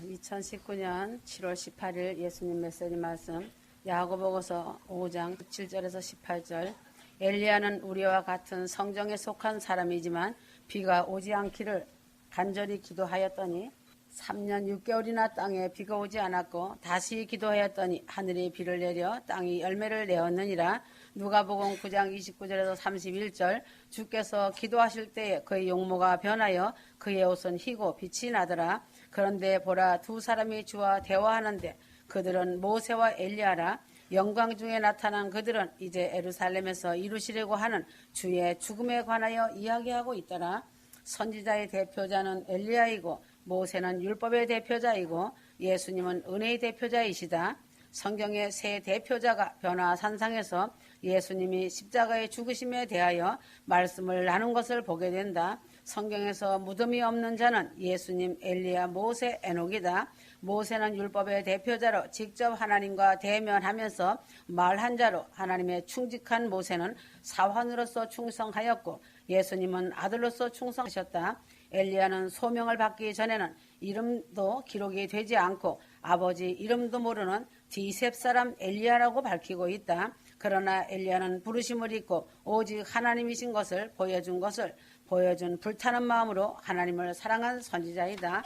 2019년 7월 18일 예수님 메시지 말씀 야고보서 5장 7절에서 18절. 엘리야는 우리와 같은 성정에 속한 사람이지만 비가 오지 않기를 간절히 기도하였더니 3년 6개월이나 땅에 비가 오지 않았고 다시 기도하였더니 하늘이 비를 내려 땅이 열매를 내었느니라. 누가복음 9장 29절에서 31절. 주께서 기도하실 때에 그의 용모가 변하여 그의 옷은 희고 빛이 나더라. 그런데 보라, 두 사람이 주와 대화하는데 그들은 모세와 엘리야라. 영광 중에 나타난 그들은 이제 예루살렘에서 이루시려고 하는 주의 죽음에 관하여 이야기하고 있더라. 선지자의 대표자는 엘리야이고 모세는 율법의 대표자이고 예수님은 은혜의 대표자이시다. 성경의 세 대표자가 변화산상에서 예수님이 십자가의 죽으심에 대하여 말씀을 나눈 것을 보게 된다. 성경에서 무덤이 없는 자는 예수님, 엘리야, 모세, 에녹이다. 모세는 율법의 대표자로 직접 하나님과 대면하면서 말한 자로 하나님의 충직한 모세는 사환으로서 충성하였고 예수님은 아들로서 충성하셨다. 엘리야는 소명을 받기 전에는 이름도 기록이 되지 않고 아버지 이름도 모르는 디셉 사람 엘리야라고 밝히고 있다. 그러나 엘리야는 부르심을 입고 오직 하나님이신 것을 보여준 불타는 마음으로 하나님을 사랑한 선지자이다.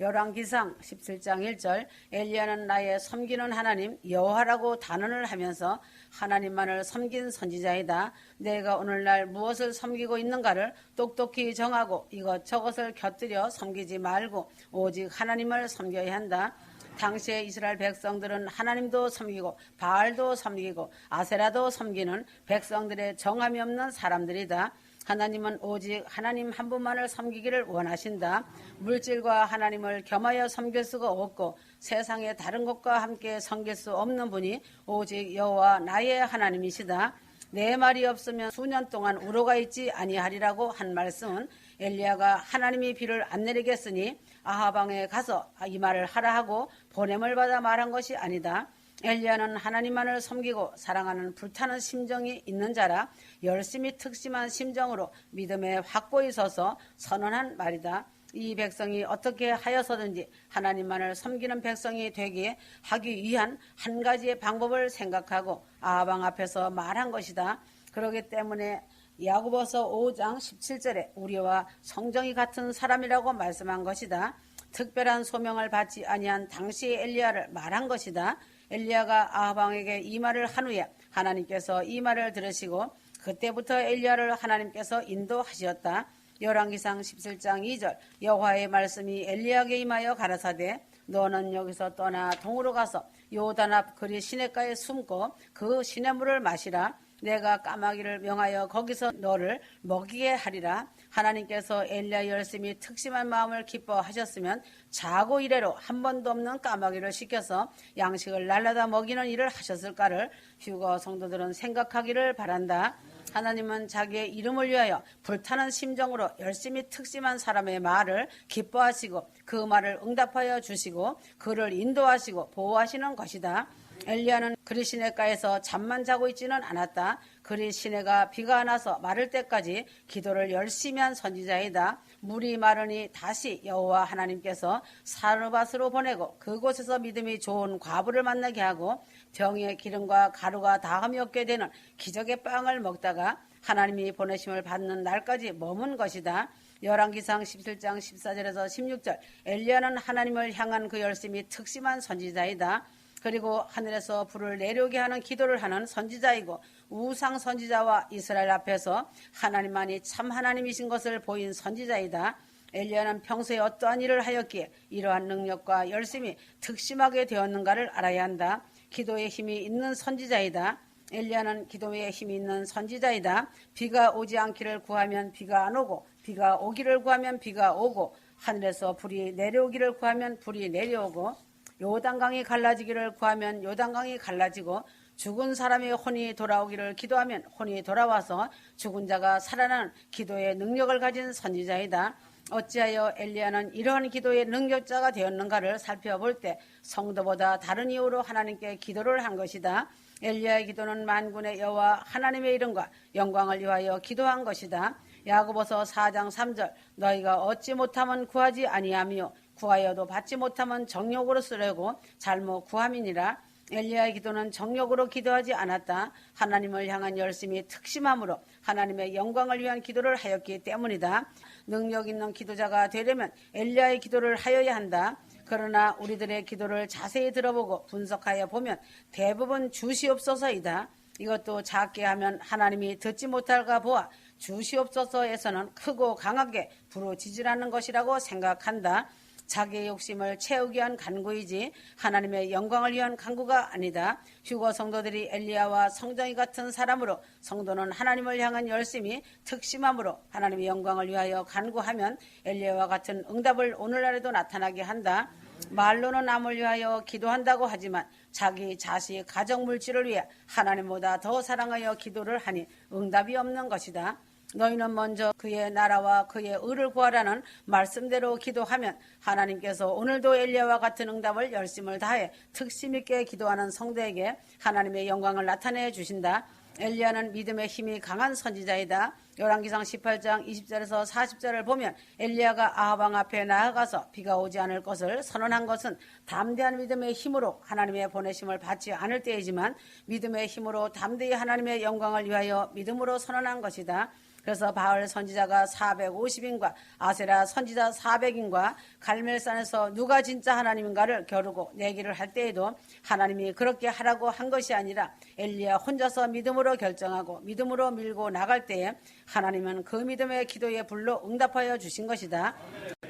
열왕기상 17장 1절. 엘리야는 나의 섬기는 하나님 여호와라고 단언을 하면서 하나님만을 섬긴 선지자이다. 내가 오늘날 무엇을 섬기고 있는가를 똑똑히 정하고 이것저것을 곁들여 섬기지 말고 오직 하나님을 섬겨야 한다. 당시에 이스라엘 백성들은 하나님도 섬기고 바알도 섬기고 아세라도 섬기는 백성들의 정함이 없는 사람들이다. 하나님은 오직 하나님 한 분만을 섬기기를 원하신다. 물질과 하나님을 겸하여 섬길 수가 없고 세상의 다른 것과 함께 섬길 수 없는 분이 오직 여호와 나의 하나님이시다. 내 말이 없으면 수년 동안 우로가 있지 아니하리라고 한 말씀은 엘리야가 하나님이 비를 안 내리겠으니 아하방에 가서 이 말을 하라 하고 보냄을 받아 말한 것이 아니다. 엘리야는 하나님만을 섬기고 사랑하는 불타는 심정이 있는 자라 열심히 특심한 심정으로 믿음에 확고히 서서 선언한 말이다. 이 백성이 어떻게 하여서든지 하나님만을 섬기는 백성이 되게 하기 위한 한 가지의 방법을 생각하고 아하방 앞에서 말한 것이다. 그렇기 때문에 야고보서 5장 17절에 우리와 성정이 같은 사람이라고 말씀한 것이다. 특별한 소명을 받지 아니한 당시의 엘리야를 말한 것이다. 엘리야가 아하방에게 이 말을 한 후에 하나님께서 이 말을 들으시고 그때부터 엘리야를 하나님께서 인도하셨다. 열왕기상 17장 2절. 여호와의 말씀이 엘리야에게 임하여 가라사대 너는 여기서 떠나 동으로 가서 요단 앞 그리 시냇가에 숨고 그 시냇물을 마시라. 내가 까마귀를 명하여 거기서 너를 먹이게 하리라. 하나님께서 엘리야 열심히 특심한 마음을 기뻐하셨으면 자고 이래로 한 번도 없는 까마귀를 시켜서 양식을 날라다 먹이는 일을 하셨을까를 휴거 성도들은 생각하기를 바란다. 하나님은 자기의 이름을 위하여 불타는 심정으로 열심히 특심한 사람의 말을 기뻐하시고 그 말을 응답하여 주시고 그를 인도하시고 보호하시는 것이다. 엘리야는 그리 시냇가에서 잠만 자고 있지는 않았다. 그리 시내가 비가 나서 마를 때까지 기도를 열심히 한 선지자이다. 물이 마르니 다시 여호와 하나님께서 사르밧으로 보내고 그곳에서 믿음이 좋은 과부를 만나게 하고 병에 기름과 가루가 다함이 없게 되는 기적의 빵을 먹다가 하나님이 보내심을 받는 날까지 머문 것이다. 열왕기상 17장 14절에서 16절. 엘리야는 하나님을 향한 그 열심히 특심한 선지자이다. 그리고 하늘에서 불을 내려오게 하는 기도를 하는 선지자이고 우상 선지자와 이스라엘 앞에서 하나님만이 참 하나님이신 것을 보인 선지자이다. 엘리야는 평소에 어떠한 일을 하였기에 이러한 능력과 열심히 특심하게 되었는가를 알아야 한다. 기도에 힘이 있는 선지자이다. 엘리야는 기도에 힘이 있는 선지자이다. 비가 오지 않기를 구하면 비가 안 오고 비가 오기를 구하면 비가 오고 하늘에서 불이 내려오기를 구하면 불이 내려오고 요단강이 갈라지기를 구하면 요단강이 갈라지고 죽은 사람의 혼이 돌아오기를 기도하면 혼이 돌아와서 죽은 자가 살아나는 기도의 능력을 가진 선지자이다. 어찌하여 엘리야는 이러한 기도의 능력자가 되었는가를 살펴볼 때 성도보다 다른 이유로 하나님께 기도를 한 것이다. 엘리야의 기도는 만군의 여호와 하나님의 이름과 영광을 위하여 기도한 것이다. 야고보서 4장 3절. 너희가 얻지 못하면 구하지 아니하며 구하여도 받지 못하면 정욕으로 쓰려고 잘못 구함이니라. 엘리야의 기도는 정욕으로 기도하지 않았다. 하나님을 향한 열심이 특심함으로 하나님의 영광을 위한 기도를 하였기 때문이다. 능력 있는 기도자가 되려면 엘리야의 기도를 하여야 한다. 그러나 우리들의 기도를 자세히 들어보고 분석하여 보면 대부분 주시옵소서이다. 이것도 작게 하면 하나님이 듣지 못할까 보아 주시옵소서에서는 크고 강하게 부르짖으라는 것이라고 생각한다. 자기의 욕심을 채우기 위한 간구이지 하나님의 영광을 위한 간구가 아니다. 휴거 성도들이 엘리야와 성정이 같은 사람으로 성도는 하나님을 향한 열심이 특심함으로 하나님의 영광을 위하여 간구하면 엘리야와 같은 응답을 오늘날에도 나타나게 한다. 말로는 남을 위하여 기도한다고 하지만 자기 자식 가정 물질을 위해 하나님보다 더 사랑하여 기도를 하니 응답이 없는 것이다. 너희는 먼저 그의 나라와 그의 의를 구하라는 말씀대로 기도하면 하나님께서 오늘도 엘리야와 같은 응답을 열심을 다해 특심 있게 기도하는 성도에게 하나님의 영광을 나타내 주신다. 엘리야는 믿음의 힘이 강한 선지자이다. 열왕기상 18장 20절에서 40절을 보면 엘리야가 아합 왕 앞에 나아가서 비가 오지 않을 것을 선언한 것은 담대한 믿음의 힘으로 하나님의 보내심을 받지 않을 때이지만 믿음의 힘으로 담대히 하나님의 영광을 위하여 믿음으로 선언한 것이다. 그래서 바알 선지자가 450인과 아세라 선지자 400인과 갈멜산에서 누가 진짜 하나님인가를 겨루고 내기를 할 때에도 하나님이 그렇게 하라고 한 것이 아니라 엘리야 혼자서 믿음으로 결정하고 믿음으로 밀고 나갈 때에 하나님은 그 믿음의 기도에 불로 응답하여 주신 것이다.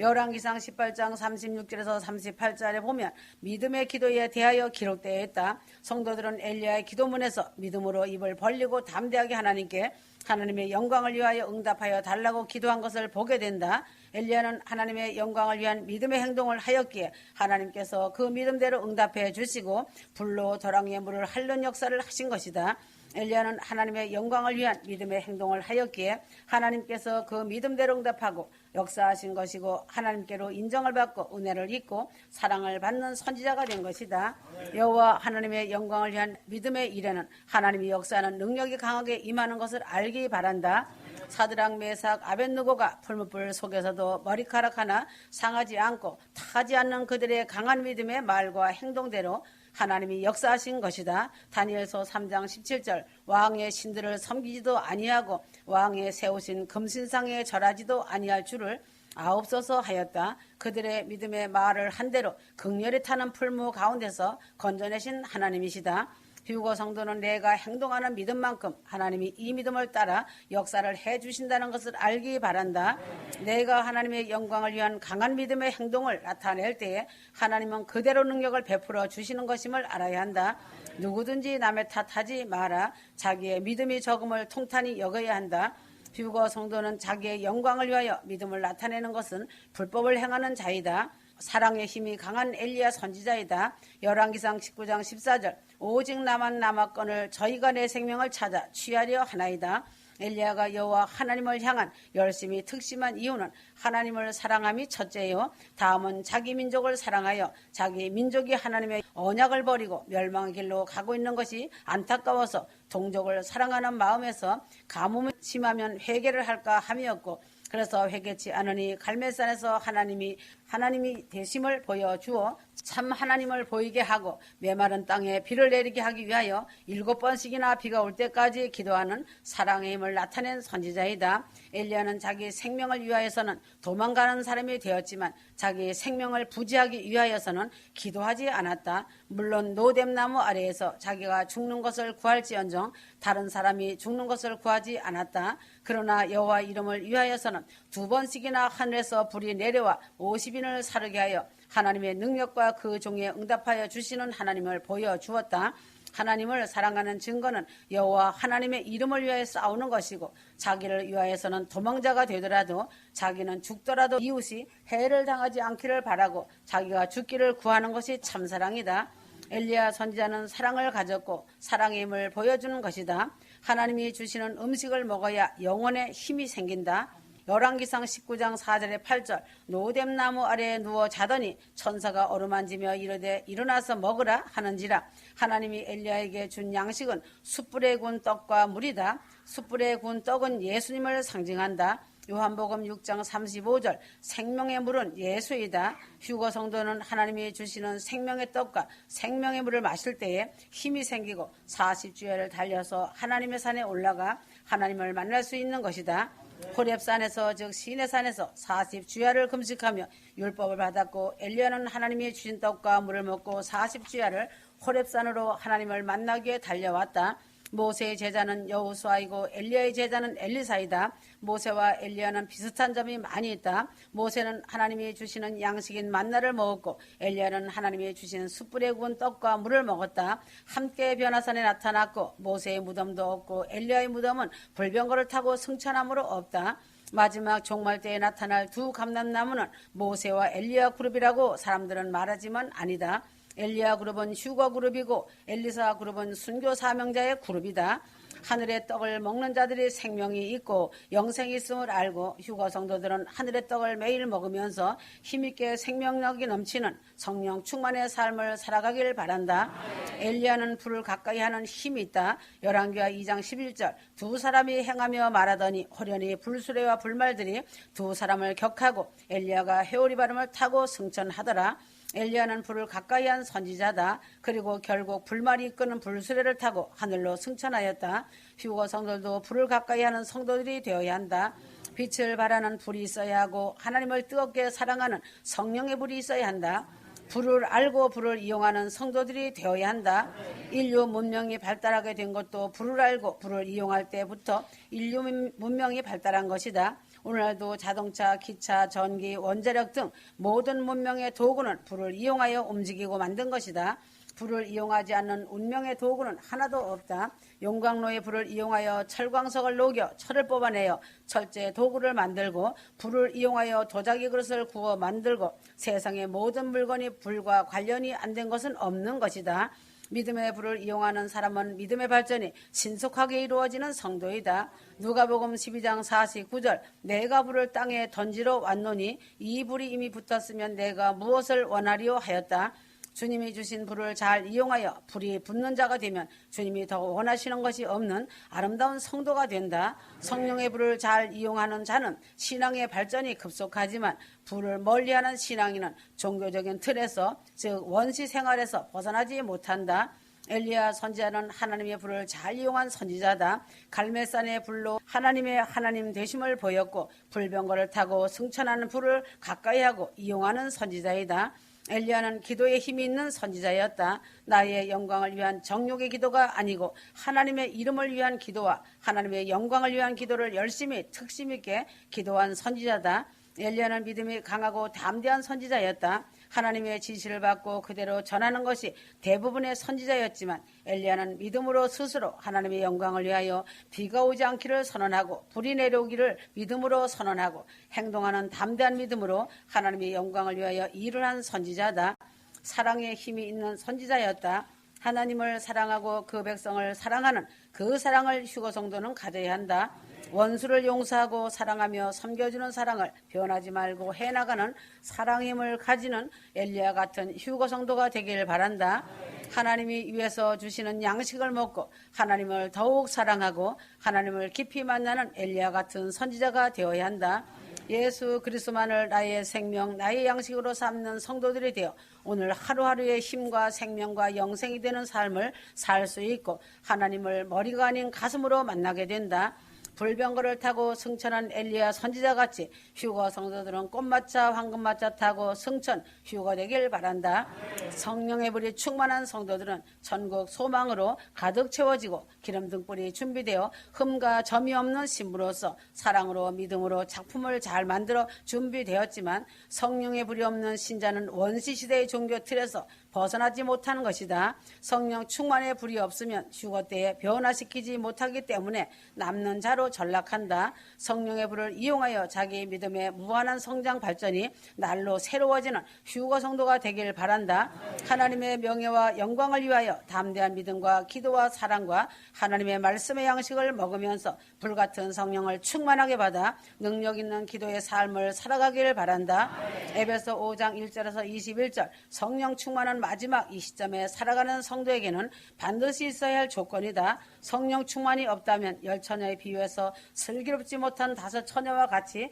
열왕기상 18장 36절에서 38절에 보면 믿음의 기도에 대하여 기록되어 있다. 성도들은 엘리야의 기도문에서 믿음으로 입을 벌리고 담대하게 하나님께 하나님의 영광을 위하여 응답하여 달라고 기도한 것을 보게 된다. 엘리야는 하나님의 영광을 위한 믿음의 행동을 하였기에 하나님께서 그 믿음대로 응답해 주시고 불로 도랑의 물을 핥는 역사를 하신 것이다. 엘리야는 하나님의 영광을 위한 믿음의 행동을 하였기에 하나님께서 그 믿음대로 응답하고 역사하신 것이고 하나님께로 인정을 받고 은혜를 입고 사랑을 받는 선지자가 된 것이다. 여호와 하나님의 영광을 위한 믿음의 일에는 하나님이 역사하는 능력이 강하게 임하는 것을 알기 바란다. 사드락 메삭 아벳느고가 풀무불 속에서도 머리카락 하나 상하지 않고 타지 않는 그들의 강한 믿음의 말과 행동대로 하나님이 역사하신 것이다. 다니엘서 3장 17절 왕의 신들을 섬기지도 아니하고 왕의 세우신 금신상에 절하지도 아니할 줄을 아옵소서 하였다. 그들의 믿음의 말을 한 대로 극렬히 타는 풀무 가운데서 건져내신 하나님이시다. 휴거 성도는 내가 행동하는 믿음만큼 하나님이 이 믿음을 따라 역사를 해주신다는 것을 알기 바란다. 내가 하나님의 영광을 위한 강한 믿음의 행동을 나타낼 때에 하나님은 그대로 능력을 베풀어 주시는 것임을 알아야 한다. 누구든지 남의 탓하지 마라. 자기의 믿음이 적음을 통탄히 여겨야 한다. 휴거 성도는 자기의 영광을 위하여 믿음을 나타내는 것은 불법을 행하는 자이다. 사랑의 힘이 강한 엘리야 선지자이다. 열왕기상 19장 14절 오직 나만 남았건을 저희가 내 생명을 찾아 취하려 하나이다. 엘리야가 여호와 하나님을 향한 열심히 특심한 이유는 하나님을 사랑함이 첫째요. 다음은 자기 민족을 사랑하여 자기 민족이 하나님의 언약을 버리고 멸망의 길로 가고 있는 것이 안타까워서 동족을 사랑하는 마음에서 가뭄이 심하면 회개를 할까 함이었고 그래서 회개치 않으니 갈멜산에서 하나님이 되심을 보여주어 참 하나님을 보이게 하고 메마른 땅에 비를 내리게 하기 위하여 7번씩이나 비가 올 때까지 기도하는 사랑의 힘을 나타낸 선지자이다. 엘리야는 자기 생명을 위하여서는 도망가는 사람이 되었지만 자기 생명을 부지하기 위하여서는 기도하지 않았다. 물론 노뎀나무 아래에서 자기가 죽는 것을 구할지언정 다른 사람이 죽는 것을 구하지 않았다. 그러나 여호와 이름을 위하여서는 2번씩이나 하늘에서 불이 내려와 50인을 사르게 하여 하나님의 능력과 그 종에 응답하여 주시는 하나님을 보여주었다. 하나님을 사랑하는 증거는 여호와 하나님의 이름을 위하여 싸우는 것이고 자기를 위하여서는 도망자가 되더라도 자기는 죽더라도 이웃이 해를 당하지 않기를 바라고 자기가 죽기를 구하는 것이 참사랑이다. 엘리야 선지자는 사랑을 가졌고 사랑의 힘을 보여주는 것이다. 하나님이 주시는 음식을 먹어야 영혼에 힘이 생긴다. 열왕기상 19장 4절에 8절 노뎀나무 아래에 누워 자더니 천사가 어루만지며 이르되 일어나서 먹으라 하는지라. 하나님이 엘리야에게 준 양식은 숯불에 구운 떡과 물이다. 숯불에 구운 떡은 예수님을 상징한다. 요한복음 6장 35절 생명의 물은 예수이다. 휴거 성도는 하나님이 주시는 생명의 떡과 생명의 물을 마실 때에 힘이 생기고 40주야를 달려서 하나님의 산에 올라가 하나님을 만날 수 있는 것이다. 호렙산에서 즉 시내산에서 40주야를 금식하며 율법을 받았고 엘리야는 하나님이 주신 떡과 물을 먹고 40주야를 호렙산으로 하나님을 만나기 위해 달려왔다. 모세의 제자는 여호수아이고 엘리야의 제자는 엘리사이다. 모세와 엘리야는 비슷한 점이 많이 있다. 모세는 하나님이 주시는 양식인 만나를 먹었고 엘리야는 하나님이 주시는 숯불에 구운 떡과 물을 먹었다. 함께 변화산에 나타났고 모세의 무덤도 없고 엘리야의 무덤은 불병거를 타고 승천함으로 없다. 마지막 종말 때에 나타날 두 감람나무는 모세와 엘리야 그룹이라고 사람들은 말하지만 아니다. 엘리야 그룹은 휴거 그룹이고 엘리사 그룹은 순교 사명자의 그룹이다. 하늘의 떡을 먹는 자들이 생명이 있고 영생이 있음을 알고 휴거 성도들은 하늘의 떡을 매일 먹으면서 힘있게 생명력이 넘치는 성령 충만의 삶을 살아가길 바란다. 엘리야는 불을 가까이 하는 힘이 있다. 열왕기하 2장 11절 두 사람이 행하며 말하더니 호련히 불수레와 불말들이 두 사람을 격하고 엘리야가 회오리 바람을 타고 승천하더라. 엘리야는 불을 가까이 한 선지자다. 그리고 결국 불말이 이끄는 불수레를 타고 하늘로 승천하였다. 휴거 성도들도 불을 가까이 하는 성도들이 되어야 한다. 빛을 발하는 불이 있어야 하고 하나님을 뜨겁게 사랑하는 성령의 불이 있어야 한다. 불을 알고 불을 이용하는 성도들이 되어야 한다. 인류 문명이 발달하게 된 것도 불을 알고 불을 이용할 때부터 인류 문명이 발달한 것이다. 오늘날도 자동차, 기차, 전기, 원자력 등 모든 문명의 도구는 불을 이용하여 움직이고 만든 것이다. 불을 이용하지 않는 운명의 도구는 하나도 없다. 용광로의 불을 이용하여 철광석을 녹여 철을 뽑아내어 철제 도구를 만들고 불을 이용하여 도자기 그릇을 구워 만들고 세상의 모든 물건이 불과 관련이 안 된 것은 없는 것이다. 믿음의 불을 이용하는 사람은 믿음의 발전이 신속하게 이루어지는 성도이다. 누가복음 12장 49절 내가 불을 땅에 던지러 왔노니 이 불이 이미 붙었으면 내가 무엇을 원하리요 하였다. 주님이 주신 불을 잘 이용하여 불이 붙는 자가 되면 주님이 더 원하시는 것이 없는 아름다운 성도가 된다. 성령의 불을 잘 이용하는 자는 신앙의 발전이 급속하지만 불을 멀리하는 신앙인은 종교적인 틀에서 즉 원시 생활에서 벗어나지 못한다. 엘리야 선지자는 하나님의 불을 잘 이용한 선지자다. 갈멜산의 불로 하나님의 하나님 되심을 보였고 불병거를 타고 승천하는 불을 가까이 하고 이용하는 선지자이다. 엘리야는 기도에 힘이 있는 선지자였다. 나의 영광을 위한 정욕의 기도가 아니고 하나님의 이름을 위한 기도와 하나님의 영광을 위한 기도를 열심히 특심 있게 기도한 선지자다. 엘리야는 믿음이 강하고 담대한 선지자였다. 하나님의 지시를 받고 그대로 전하는 것이 대부분의 선지자였지만 엘리야는 믿음으로 스스로 하나님의 영광을 위하여 비가 오지 않기를 선언하고 불이 내려오기를 믿음으로 선언하고 행동하는 담대한 믿음으로 하나님의 영광을 위하여 일을 한 선지자다. 사랑의 힘이 있는 선지자였다. 하나님을 사랑하고 그 백성을 사랑하는 그 사랑을 휴거 성도는 가져야 한다. 원수를 용서하고 사랑하며 섬겨주는 사랑을 변하지 말고 해나가는 사랑의 힘을 가지는 엘리야 같은 휴거 성도가 되길 바란다. 하나님이 위에서 주시는 양식을 먹고 하나님을 더욱 사랑하고 하나님을 깊이 만나는 엘리야 같은 선지자가 되어야 한다. 예수 그리스도만을 나의 생명, 나의 양식으로 삼는 성도들이 되어 오늘 하루하루의 힘과 생명과 영생이 되는 삶을 살 수 있고 하나님을 머리가 아닌 가슴으로 만나게 된다. 불병거를 타고 승천한 엘리야 선지자같이 휴거 성도들은 꽃마차 황금마차 타고 승천 휴거 되길 바란다. 성령의 불이 충만한 성도들은 천국 소망으로 가득 채워지고 기름 등불이 준비되어 흠과 점이 없는 신부로서 사랑으로 믿음으로 작품을 잘 만들어 준비되었지만 성령의 불이 없는 신자는 원시시대의 종교 틀에서 벗어나지 못하는 것이다. 성령 충만의 불이 없으면 휴거 때에 변화시키지 못하기 때문에 남는 자로 전락한다. 성령의 불을 이용하여 자기의 믿음의 무한한 성장 발전이 날로 새로워지는 휴거 성도가 되길 바란다. 하나님의 명예와 영광을 위하여 담대한 믿음과 기도와 사랑과 하나님의 말씀의 양식을 먹으면서 불같은 성령을 충만하게 받아 능력 있는 기도의 삶을 살아가기를 바란다. 에베소 5장 1절에서 21절 성령 충만한 마지막 이 시점에 살아가는 성도에게는 반드시 있어야 할 조건이다. 성령 충만이 없다면 열처녀에 비유해서 속에서 슬기롭지 못한 5 처녀와 같이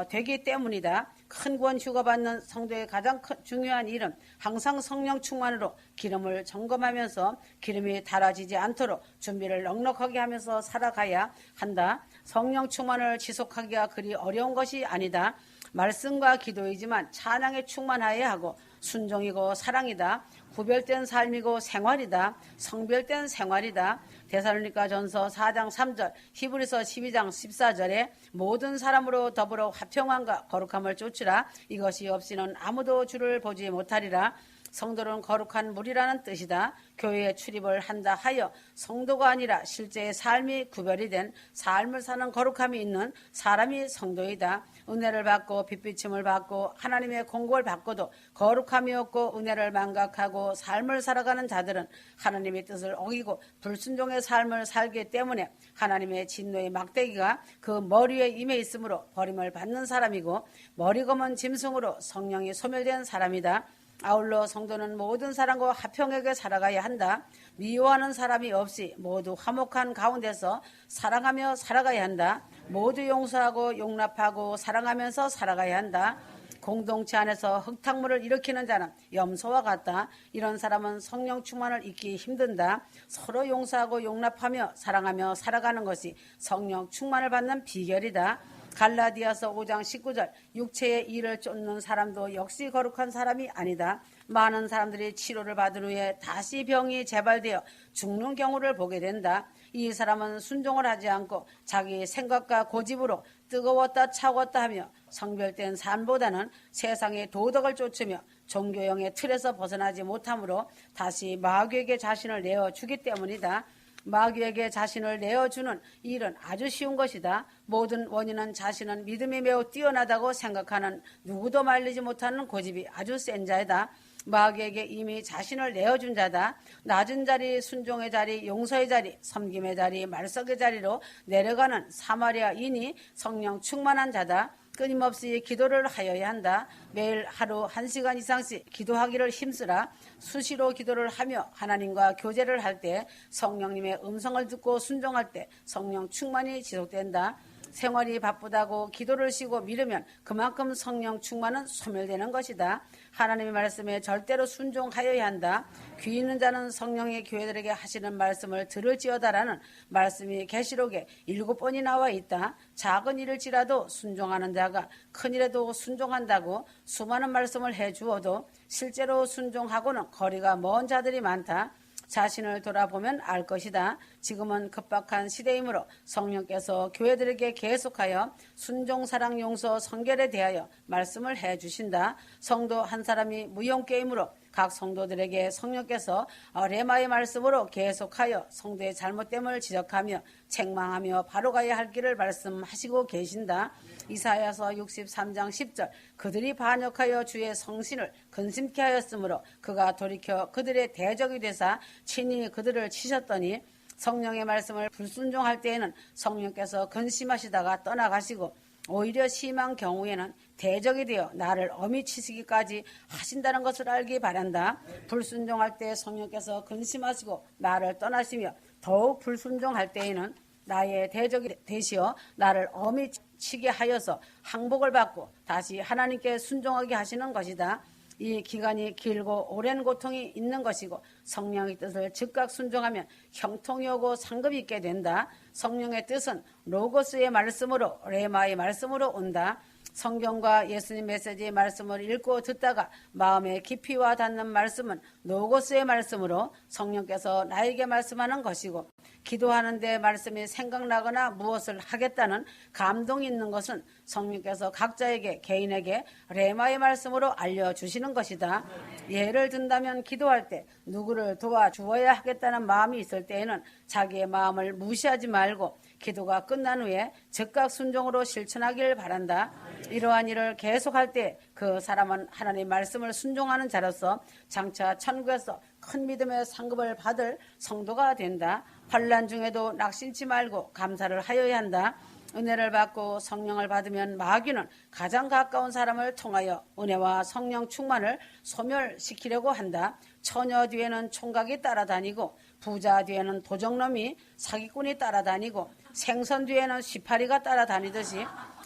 되기 때문이다. 큰 구원 휴거받는 성도의 가장 중요한 일은 항상 성령 충만으로 기름을 점검하면서 기름이 닳아지지 않도록 준비를 넉넉하게 하면서 살아가야 한다. 성령 충만을 지속하기가 그리 어려운 것이 아니다. 말씀과 기도이지만 찬양에 충만하여야 하고 순종이고 사랑이다. 구별된 삶이고 생활이다. 성별된 생활이다. 데살로니가전서 4장 3절, 히브리서 12장 14절에 모든 사람으로 더불어 화평함과 거룩함을 쫓으라. 이것이 없이는 아무도 주를 보지 못하리라. 성도는 거룩한 물이라는 뜻이다. 교회에 출입을 한다 하여 성도가 아니라 실제의 삶이 구별이 된 삶을 사는 거룩함이 있는 사람이 성도이다. 은혜를 받고 빛비침을 받고 하나님의 공급을 받고도 거룩함이 없고 은혜를 망각하고 삶을 살아가는 자들은 하나님의 뜻을 어기고 불순종의 삶을 살기 때문에 하나님의 진노의 막대기가 그 머리에 임해 있으므로 버림을 받는 사람이고 머리 검은 짐승으로 성령이 소멸된 사람이다. 아울러 성도는 모든 사람과 화평하게 살아가야 한다. 미워하는 사람이 없이 모두 화목한 가운데서 사랑하며 살아가야 한다. 모두 용서하고 용납하고 사랑하면서 살아가야 한다. 공동체 안에서 흙탕물을 일으키는 자는 염소와 같다. 이런 사람은 성령 충만을 잊기 힘든다. 서로 용서하고 용납하며 사랑하며 살아가는 것이 성령 충만을 받는 비결이다. 갈라디아서 5장 19절, 육체의 일을 쫓는 사람도 역시 거룩한 사람이 아니다. 많은 사람들이 치료를 받은 후에 다시 병이 재발되어 죽는 경우를 보게 된다. 이 사람은 순종을 하지 않고 자기 생각과 고집으로 뜨거웠다 차웠다 하며 성별된 삶보다는 세상의 도덕을 쫓으며 종교형의 틀에서 벗어나지 못하므로 다시 마귀에게 자신을 내어주기 때문이다. 마귀에게 자신을 내어주는 일은 아주 쉬운 것이다. 모든 원인은 자신은 믿음이 매우 뛰어나다고 생각하는 누구도 말리지 못하는 고집이 아주 센 자이다. 마귀에게 이미 자신을 내어준 자다. 낮은 자리, 순종의 자리, 용서의 자리, 섬김의 자리, 말석의 자리로 내려가는 사마리아인이 성령 충만한 자다. 끊임없이 기도를 하여야 한다. 매일 하루 1시간 이상씩 기도하기를 힘쓰라. 수시로 기도를 하며 하나님과 교제를 할 때 성령님의 음성을 듣고 순종할 때 성령 충만이 지속된다. 생활이 바쁘다고 기도를 쉬고 미루면 그만큼 성령 충만은 소멸되는 것이다. 하나님의 말씀에 절대로 순종하여야 한다. 귀 있는 자는 성령의 교회들에게 하시는 말씀을 들을지어다라는 말씀이 계시록에 7번이 나와 있다. 작은 일일지라도 순종하는 자가 큰 일에도 순종한다고 수많은 말씀을 해주어도 실제로 순종하고는 거리가 먼 자들이 많다. 자신을 돌아보면 알 것이다. 지금은 급박한 시대이므로 성령께서 교회들에게 계속하여 순종, 사랑, 용서, 성결에 대하여 말씀을 해주신다. 성도 한 사람이 무용게임으로 각 성도들에게 성령께서 레마의 말씀으로 계속하여 성도의 잘못됨을 지적하며 책망하며 바로 가야 할 길을 말씀하시고 계신다. 이사야서 63장 10절, 그들이 반역하여 주의 성신을 근심케 하였으므로 그가 돌이켜 그들의 대적이 되사 친히 그들을 치셨더니, 성령의 말씀을 불순종할 때에는 성령께서 근심하시다가 떠나가시고 오히려 심한 경우에는 대적이 되어 나를 엄히 치시기까지 하신다는 것을 알기 바란다. 불순종할 때 성령께서 근심하시고 나를 떠나시며 더욱 불순종할 때에는 나의 대적이 되시어 나를 엄히 치게 하여서 항복을 받고 다시 하나님께 순종하게 하시는 것이다. 이 기간이 길고 오랜 고통이 있는 것이고 성령의 뜻을 즉각 순종하면 형통이 오고 상급이 있게 된다. 성령의 뜻은 로고스의 말씀으로, 레마의 말씀으로 온다. 성경과 예수님 메시지의 말씀을 읽고 듣다가 마음에 깊이 와 닿는 말씀은 로고스의 말씀으로 성령께서 나에게 말씀하는 것이고, 기도하는데 말씀이 생각나거나 무엇을 하겠다는 감동이 있는 것은 성령께서 각자에게 개인에게 레마의 말씀으로 알려주시는 것이다. 예를 든다면 기도할 때 누구를 도와주어야 하겠다는 마음이 있을 때에는 자기의 마음을 무시하지 말고 기도가 끝난 후에 즉각 순종으로 실천하길 바란다. 이러한 일을 계속할 때 그 사람은 하나님의 말씀을 순종하는 자로서 장차 천국에서 큰 믿음의 상급을 받을 성도가 된다. 환난 중에도 낙심치 말고 감사를 하여야 한다. 은혜를 받고 성령을 받으면 마귀는 가장 가까운 사람을 통하여 은혜와 성령 충만을 소멸시키려고 한다. 처녀 뒤에는 총각이 따라다니고 부자 뒤에는 도적놈이 사기꾼이 따라다니고 생선 뒤에는 쉬파리가 따라다니듯이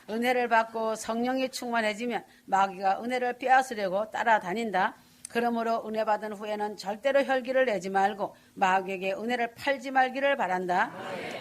은혜를 받고 성령이 충만해지면 마귀가 은혜를 빼앗으려고 따라다닌다. 그러므로 은혜 받은 후에는 절대로 혈기를 내지 말고 마귀에게 은혜를 팔지 말기를 바란다.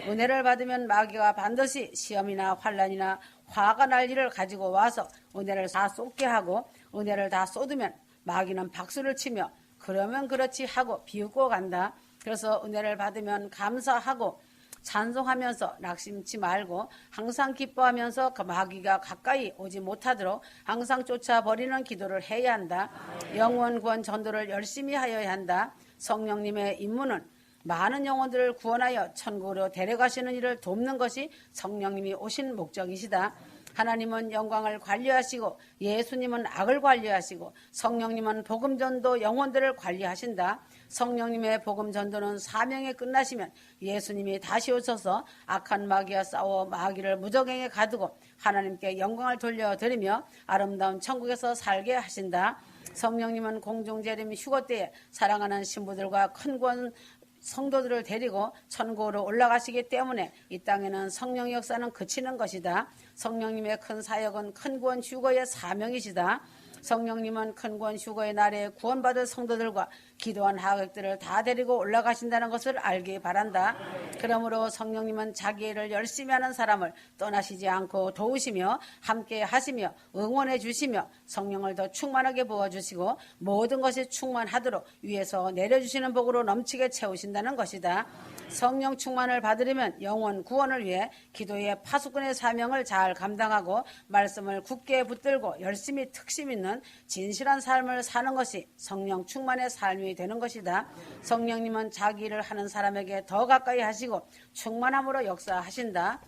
은혜를 받으면 마귀가 반드시 시험이나 환난이나 화가 날 일을 가지고 와서 은혜를 다 쏟게 하고 은혜를 다 쏟으면 마귀는 박수를 치며 그러면 그렇지 하고 비웃고 간다. 그래서 은혜를 받으면 감사하고 찬송하면서 낙심치 말고 항상 기뻐하면서 그 마귀가 가까이 오지 못하도록 항상 쫓아버리는 기도를 해야 한다. 영원 구원 전도를 열심히 하여야 한다. 성령님의 임무는 많은 영혼들을 구원하여 천국으로 데려가시는 일을 돕는 것이 성령님이 오신 목적이시다. 하나님은 영광을 관리하시고 예수님은 악을 관리하시고 성령님은 복음전도 영혼들을 관리하신다. 성령님의 복음전도는 사명이 끝나시면 예수님이 다시 오셔서 악한 마귀와 싸워 마귀를 무적행에 가두고 하나님께 영광을 돌려드리며 아름다운 천국에서 살게 하신다. 성령님은 공중재림 휴거 때에 사랑하는 신부들과 큰 구원 성도들을 데리고 천국으로 올라가시기 때문에 이 땅에는 성령의 역사는 그치는 것이다. 성령님의 큰 사역은 큰 구원 휴거의 사명이시다. 성령님은 큰 구원 휴거의 날에 구원받을 성도들과 기도한 하객들을 다 데리고 올라가신다는 것을 알기 바란다. 그러므로 성령님은 자기 일을 열심히 하는 사람을 떠나시지 않고 도우시며 함께 하시며 응원해 주시며 성령을 더 충만하게 부어주시고 모든 것이 충만하도록 위에서 내려주시는 복으로 넘치게 채우신다는 것이다. 성령 충만을 받으려면 영혼 구원을 위해 기도의 파수꾼의 사명을 잘 감당하고 말씀을 굳게 붙들고 열심히 특심 있는 진실한 삶을 사는 것이 성령 충만의 삶이 되는 것이다. 성령님은 자기 일을 하는 사람에게 더 가까이 하시고 충만함으로 역사하신다.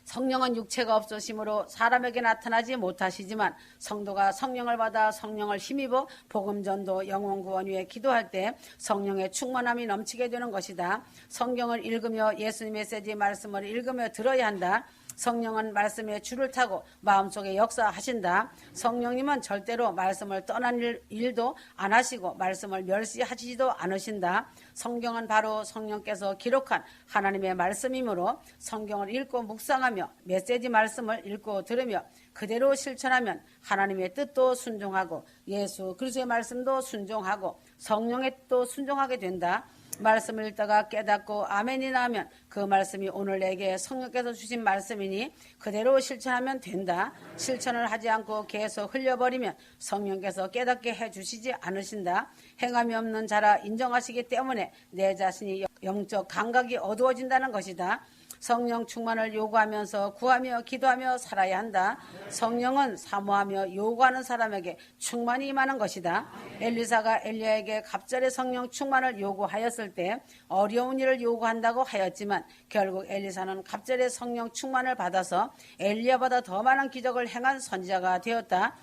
성령은 육체가 없으심으로 사람에게 나타나지 못하시지만 성도가 성령을 받아 성령을 힘입어 복음전도 영혼구원 위에 기도할 때 성령의 충만함이 넘치게 되는 것이다. 성경을 읽으며 예수님 메시지 말씀을 읽으며 들어야 한다. 성령은 말씀의 줄을 타고 마음속에 역사하신다. 성령님은 절대로 말씀을 떠난 일도 안 하시고 말씀을 멸시하시지도 않으신다. 성경은 바로 성령께서 기록한 하나님의 말씀이므로 성경을 읽고 묵상하며 메시지 말씀을 읽고 들으며 그대로 실천하면 하나님의 뜻도 순종하고 예수 그리스도의 말씀도 순종하고 성령의 뜻도 순종하게 된다. 말씀을 읽다가 깨닫고 아멘이나 하면 그 말씀이 오늘 내게 성령께서 주신 말씀이니 그대로 실천하면 된다. 실천을 하지 않고 계속 흘려버리면 성령께서 깨닫게 해주시지 않으신다. 행함이 없는 자라 인정하시기 때문에 내 자신이 영적 감각이 어두워진다는 것이다. 성령 충만을 요구하면서 구하며 기도하며 살아야 한다. 성령은 사모하며 요구하는 사람에게 충만히 임하는 것이다. 엘리사가 엘리야에게 갑자기 성령 충만을 요구하였을 때 어려운 일을 요구한다고 하였지만 결국 엘리사는 갑자기 성령 충만을 받아서 엘리야보다 더 많은 기적을 행한 선지자가 되었다.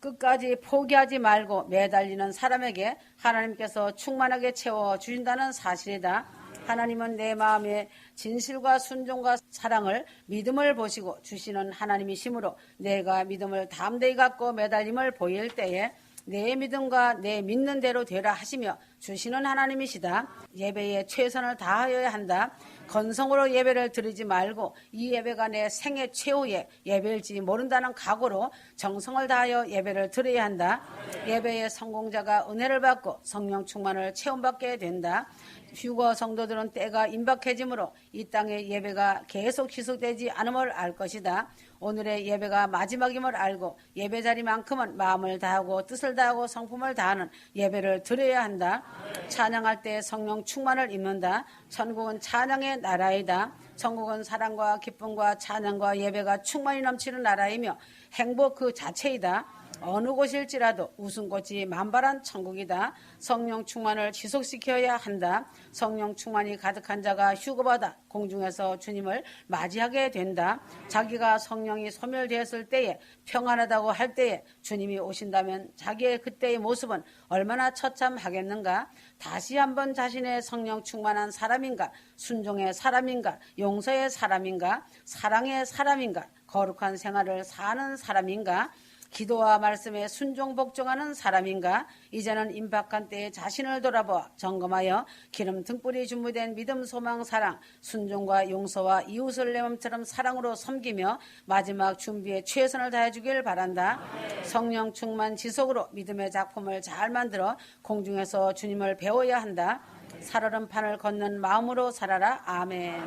끝까지 포기하지 말고 매달리는 사람에게 하나님께서 충만하게 채워주신다는 사실이다. 하나님은 내 마음에 진실과 순종과 사랑을 믿음을 보시고 주시는 하나님이시므로 내가 믿음을 담대히 갖고 매달림을 보일 때에 내 믿음과 내 믿는 대로 되라 하시며 주시는 하나님이시다. 예배에 최선을 다하여야 한다. 건성으로 예배를 드리지 말고 이 예배가 내 생애 최후의 예배일지 모른다는 각오로 정성을 다하여 예배를 드려야 한다. 예배의 성공자가 은혜를 받고 성령 충만을 체험받게 된다. 휴거 성도들은 때가 임박해지므로 이 땅의 예배가 계속 지속되지 않음을 알 것이다. 오늘의 예배가 마지막임을 알고 예배 자리만큼은 마음을 다하고 뜻을 다하고 성품을 다하는 예배를 드려야 한다. 찬양할 때 성령 충만을 입는다. 천국은 찬양의 나라이다. 천국은 사랑과 기쁨과 찬양과 예배가 충만히 넘치는 나라이며 행복 그 자체이다. 어느 곳일지라도 웃음꽃이 만발한 천국이다. 성령 충만을 지속시켜야 한다. 성령 충만이 가득한 자가 휴거받아 공중에서 주님을 맞이하게 된다. 자기가 성령이 소멸되었을 때에 평안하다고 할 때에 주님이 오신다면 자기의 그때의 모습은 얼마나 처참하겠는가. 다시 한번 자신의 성령 충만한 사람인가, 순종의 사람인가, 용서의 사람인가, 사랑의 사람인가, 거룩한 생활을 사는 사람인가, 기도와 말씀에 순종 복종하는 사람인가? 이제는 임박한 때에 자신을 돌아보아 점검하여 기름 등불이 준비된 믿음, 소망, 사랑, 순종과 용서와 이웃을 내 몸처럼 사랑으로 섬기며 마지막 준비에 최선을 다해주길 바란다. 성령 충만 지속으로 믿음의 작품을 잘 만들어 공중에서 주님을 배워야 한다. 살얼음 판을 걷는 마음으로 살아라. 아멘.